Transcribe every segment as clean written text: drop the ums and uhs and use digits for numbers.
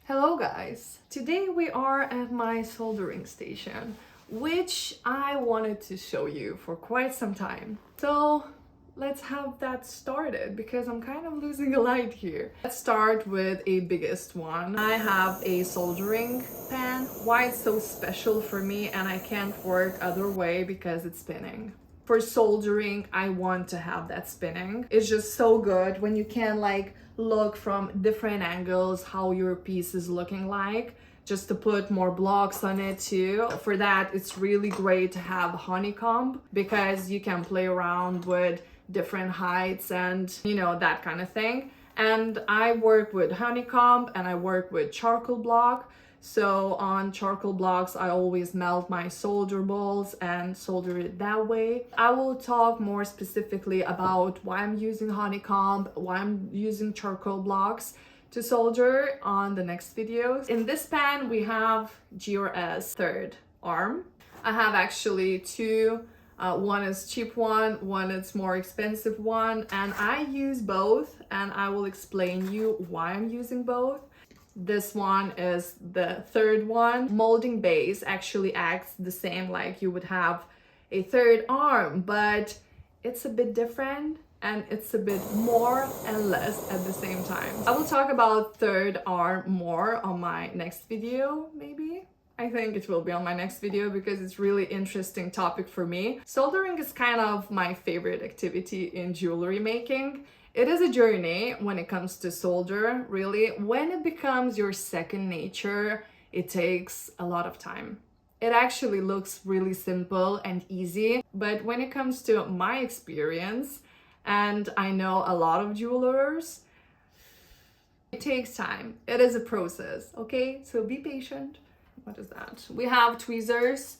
Hello guys! Today we are at my soldering station, which I wanted to show you for quite some time. So let's have that started because I'm kind of losing a light here. Let's start with a biggest one. I have a soldering pan. Why it's so special for me and I can't work other way because it's spinning. For soldering, I want to have that spinning. It's just so good when you can look from different angles how your piece is looking like, just to put more blocks on it too. For that, it's really great to have honeycomb because you can play around with different heights and that kind of thing. And I work with honeycomb and I work with charcoal block. So on charcoal blocks, I always melt my solder balls and solder it that way. I will talk more specifically about why I'm using honeycomb, why I'm using charcoal blocks to solder on the next videos. In this pan, we have GRS third arm. I have actually two. One is cheap one is more expensive one, and I use both and I will explain you why I'm using both. This one is the third one. Molding base actually acts the same like you would have a third arm, but it's a bit different and it's a bit more and less at the same time. I will talk about third arm more on my next video, maybe. I think it will be on my next video because it's really interesting topic for me. Soldering is kind of my favorite activity in jewelry making. It is a journey when it comes to solder, really. When it becomes your second nature, it takes a lot of time. It actually looks really simple and easy, but when it comes to my experience, and I know a lot of jewelers, it takes time. It is a process, okay? So be patient. What is that? We have tweezers,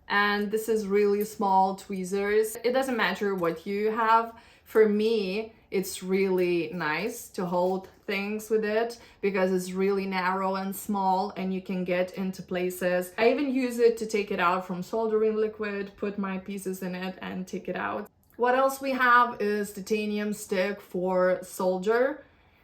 and this is really small tweezers. It doesn't matter what you have. For me, it's really nice to hold things with it because it's really narrow and small and you can get into places. I even use it to take it out from soldering liquid, put my pieces in it and take it out. What else we have is titanium stick for solder.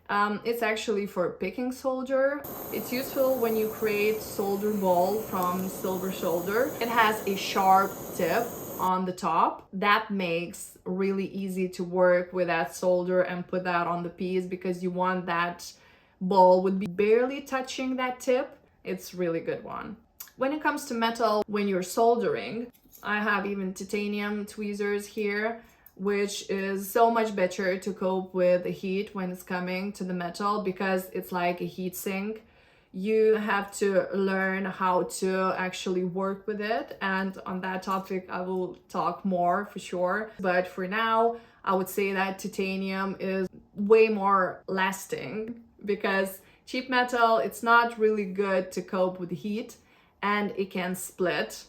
It's actually for picking solder. It's useful when you create solder ball from silver solder. It has a sharp tip on the top that makes really easy to work with that solder and put that on the piece because you want that ball would be barely touching that tip. It's really good one. When it comes to metal, when you're soldering, I have even titanium tweezers here, which is so much better to cope with the heat when it's coming to the metal because it's like a heat sink. You have to learn how to actually work with it, and on that topic I will talk more for sure. But for now, I would say that titanium is way more lasting because cheap metal, it's not really good to cope with the heat and it can split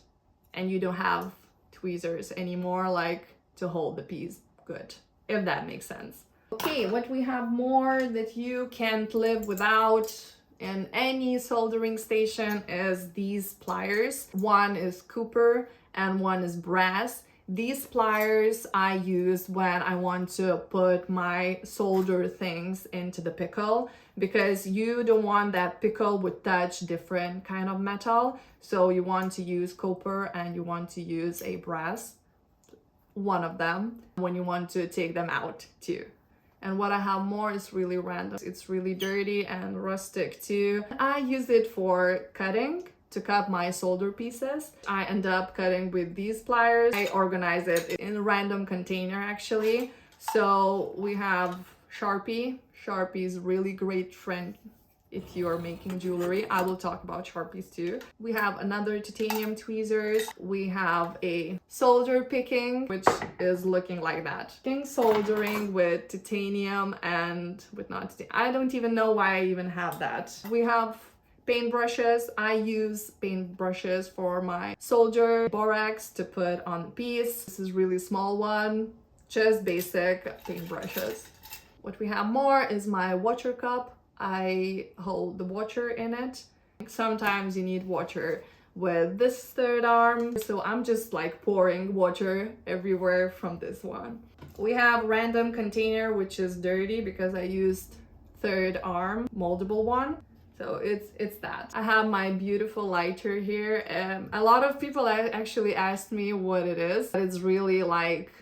and you don't have tweezers anymore to hold the piece good, if that makes sense. Okay, what we have more that you can't live without in any soldering station is these pliers. One is copper and one is brass. These pliers I use when I want to put my solder things into the pickle because you don't want that pickle would touch different kind of metal. So you want to use copper and you want to use a brass, one of them, when you want to take them out too. And what I have more is really random. It's really dirty and rustic too. I use it for cutting, to cut my solder pieces. I end up cutting with these pliers. I organize it in a random container actually. So we have Sharpie. Sharpie is really great friend if you are making jewelry. I will talk about Sharpies too. We have another titanium tweezers. We have a solder picking, which is looking like that. Soldering with titanium and with not titanium. I don't even know why I even have that. We have paintbrushes. I use paintbrushes for my solder borax to put on the piece. This is really small one, just basic paintbrushes. What we have more is my water cup. I hold the water in it. Sometimes you need water with this third arm, so I'm just pouring water everywhere from this one. We have random container, which is dirty because I used third arm moldable one. So it's that. I have my beautiful lighter here. A lot of people actually asked me what it is. It's really like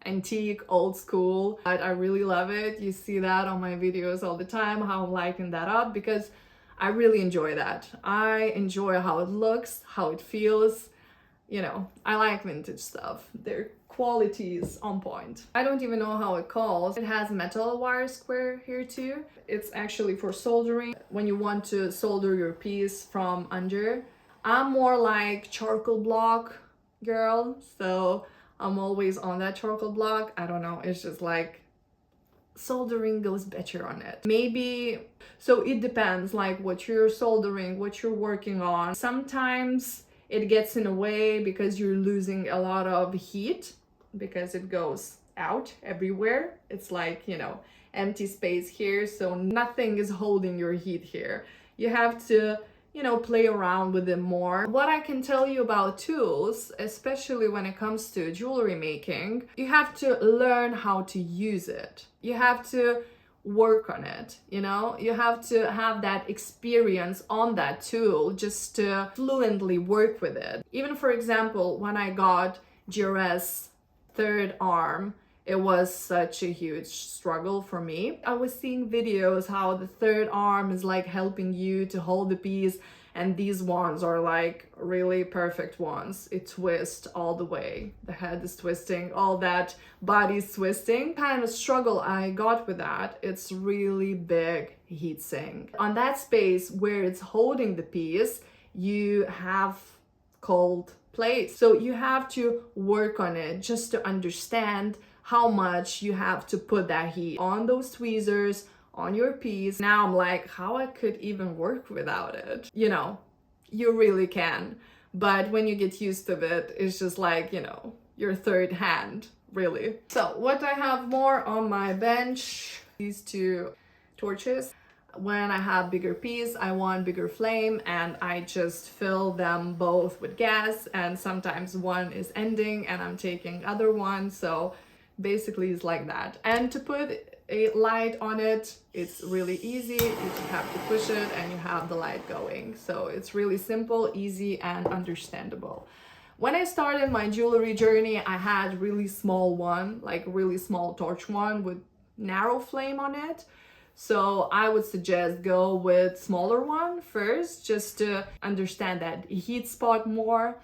antique, old school, but I really love it. You see that on my videos all the time, how I'm lighting that up, because I really enjoy that. I enjoy how it looks, how it feels. You know, I like vintage stuff. Their quality is on point. I don't even know how it calls. It has metal wire square here too. It's actually for soldering when you want to solder your piece from under. I'm more like charcoal block girl, so I'm always on that charcoal block. I don't know, it's just like soldering goes better on it. Maybe, so it depends like what you're soldering, what you're working on. Sometimes it gets in a way because you're losing a lot of heat because it goes out everywhere. It's like, you know, empty space here, so nothing is holding your heat here. You have to, you know, play around with it more. What I can tell you about tools, especially when it comes to jewelry making, you have to learn how to use it. You have to work on it, you know? You have to have that experience on that tool just to fluently work with it. Even for example, when I got GRS third arm, it was such a huge struggle for me. I was seeing videos how the third arm is like helping you to hold the piece, and these ones are like really perfect ones. It twists all the way. The head is twisting, all that body's twisting. Kind of struggle I got with that. It's really big heat sink. On that space where it's holding the piece, you have cold plates. So you have to work on it just to understand how much you have to put that heat on those tweezers, on your piece. Now I'm like, how I could even work without it? You know, you really can. But when you get used to it, it's just like, you know, your third hand, really. So what I have more on my bench, these two torches. When I have bigger piece, I want bigger flame, and I just fill them both with gas, and sometimes one is ending and I'm taking other one. So basically it's like that. And to put a light on it, it's really easy. You just have to push it and you have the light going. So it's really simple, easy, and understandable. When I started my jewelry journey, I had really small one, like really small torch one with narrow flame on it. So I would suggest go with smaller one first, just to understand that heat spot more.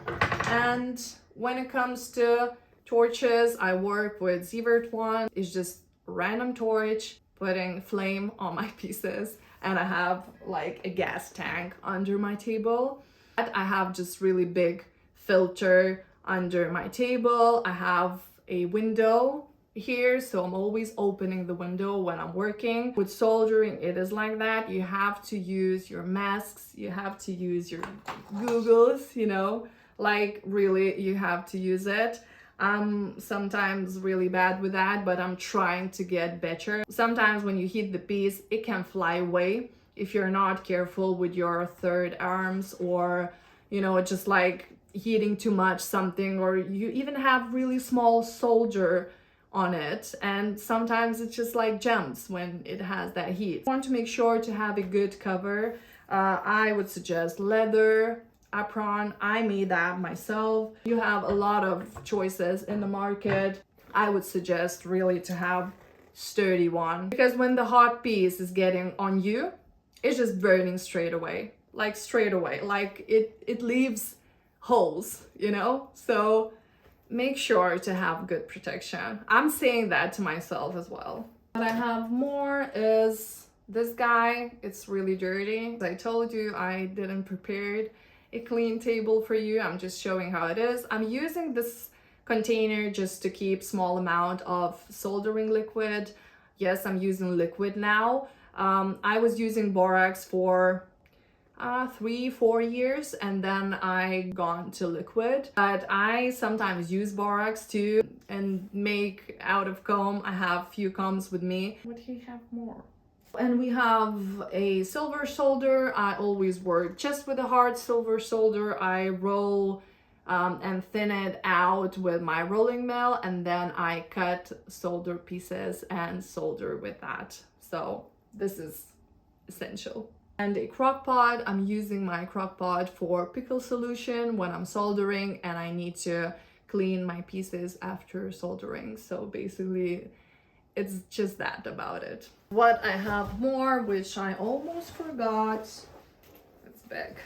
And when it comes to torches, I work with Sievert one. It's just random torch, putting flame on my pieces, and I have like a gas tank under my table. I have just really big filter under my table. I have a window here, so I'm always opening the window when I'm working. With soldering, it is like that. You have to use your masks, you have to use your googles, you know, like really you have to use it. I'm sometimes really bad with that, but I'm trying to get better. Sometimes when you hit the piece, it can fly away if you're not careful with your third arms, or, you know, just like heating too much something, or you even have really small solder on it, and sometimes it just like jumps when it has that heat. You want to make sure to have a good cover. I would suggest leather apron. I made that myself. You have a lot of choices in the market. I would suggest really to have sturdy one, because when the hot piece is getting on you, it's just burning straight away, like it leaves holes, you know? So make sure to have good protection. I'm saying that to myself as well. What I have more is this guy. It's really dirty. As I told you, I didn't prepare a clean table for you. I'm just showing how it is. I'm using this container just to keep small amount of soldering liquid. Yes, I'm using liquid now. I was using borax for 3-4 years, and then I gone to liquid, but I sometimes use borax too and make out of comb. I have few combs with me. What do you have more? And we have a silver solder. I always work just with a hard silver solder. I roll and thin it out with my rolling mill, and then I cut solder pieces and solder with that. So this is essential. and a crock pot. I'm using my crock pot for pickle solution when I'm soldering and I need to clean my pieces after soldering. So basically it's just that about it. What I have more, which I almost forgot, it's big.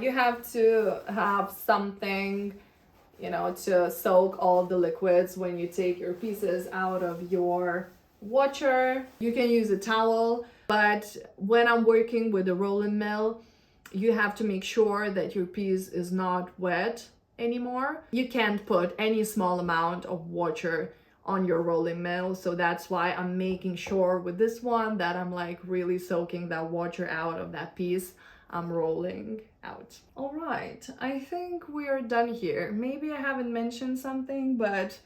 You have to have something, you know, to soak all the liquids when you take your pieces out of your washer. You can use a towel, but when I'm working with a rolling mill, you have to make sure that your piece is not wet anymore. You can't put any small amount of water on your rolling mill, so that's why I'm making sure with this one that I'm like really soaking that water out of that piece I'm rolling out. All right, I think we are done here. Maybe I haven't mentioned something, but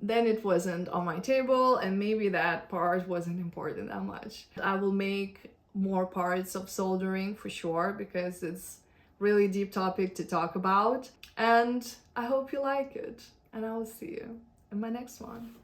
then it wasn't on my table and maybe that part wasn't important that much. I will make more parts of soldering for sure because it's really deep topic to talk about, and I hope you like it, and I will see you in my next one.